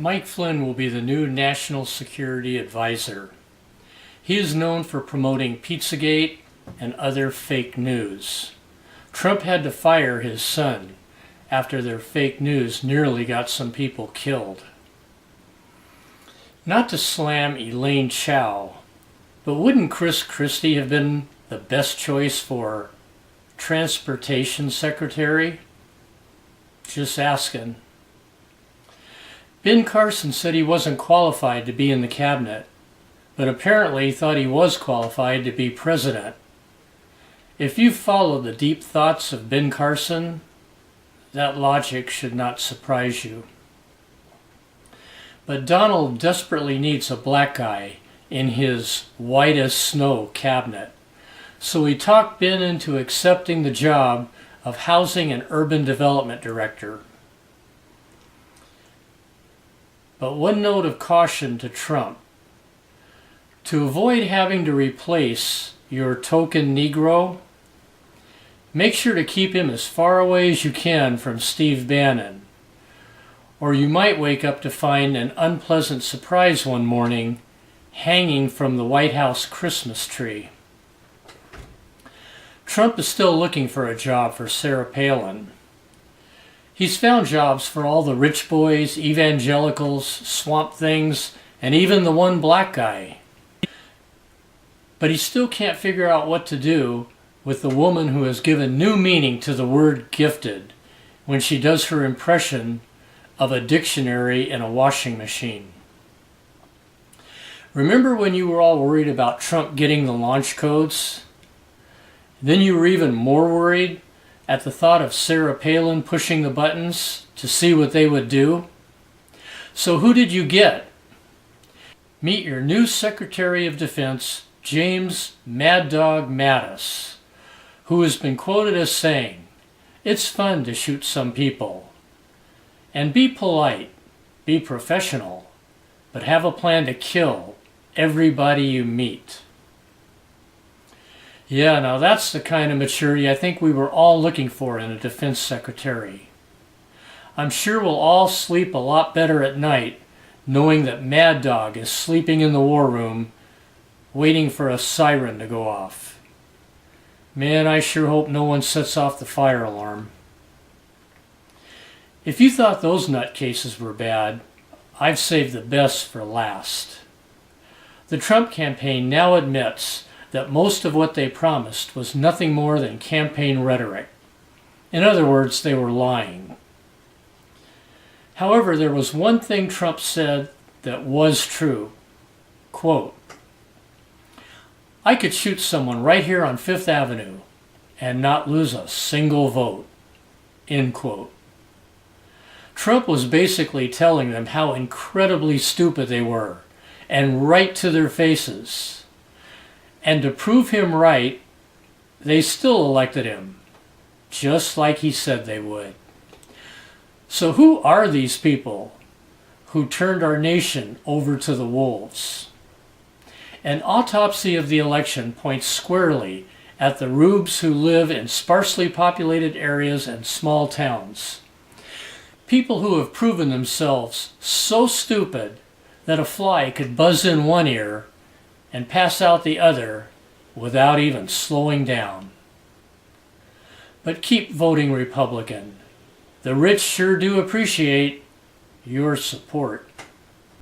Mike Flynn will be the new National Security Advisor. He is known for promoting Pizzagate and other fake news. Trump had to fire his son after their fake news nearly got some people killed. Not to slam Elaine Chao, but wouldn't Chris Christie have been the best choice for Transportation Secretary? Just asking. Ben Carson said he wasn't qualified to be in the cabinet, but apparently thought he was qualified to be president. If you follow the deep thoughts of Ben Carson, that logic should not surprise you. But Donald desperately needs a black guy in his white as snow cabinet, so he talked Ben into accepting the job of Housing and Urban Development Director. But one note of caution to Trump. To avoid having to replace your token Negro, make sure to keep him as far away as you can from Steve Bannon, or you might wake up to find an unpleasant surprise one morning hanging from the White House Christmas tree. Trump is still looking for a job for Sarah Palin. He's found jobs for all the rich boys, evangelicals, swamp things, and even the one black guy. But he still can't figure out what to do with the woman who has given new meaning to the word gifted when she does her impression of a dictionary in a washing machine. Remember when you were all worried about Trump getting the launch codes? Then you were even more worried at the thought of Sarah Palin pushing the buttons to see what they would do? So who did you get? Meet your new Secretary of Defense, James Mad Dog Mattis, who has been quoted as saying, "It's fun to shoot some people. And be polite, be professional, but have a plan to kill everybody you meet." Yeah, now that's the kind of maturity I think we were all looking for in a defense secretary. I'm sure we'll all sleep a lot better at night knowing that Mad Dog is sleeping in the war room waiting for a siren to go off. Man, I sure hope no one sets off the fire alarm. If you thought those nutcases were bad, I've saved the best for last. The Trump campaign now admits that most of what they promised was nothing more than campaign rhetoric. In other words, they were lying. However, there was one thing Trump said that was true. Quote, "I could shoot someone right here on Fifth Avenue and not lose a single vote." End quote. Trump was basically telling them how incredibly stupid they were, and right to their faces. And to prove him right, they still elected him, just like he said they would. So who are these people who turned our nation over to the wolves? An autopsy of the election points squarely at the rubes who live in sparsely populated areas and small towns. People who have proven themselves so stupid that a fly could buzz in one ear and pass out the other without even slowing down. But keep voting Republican. The rich sure do appreciate your support.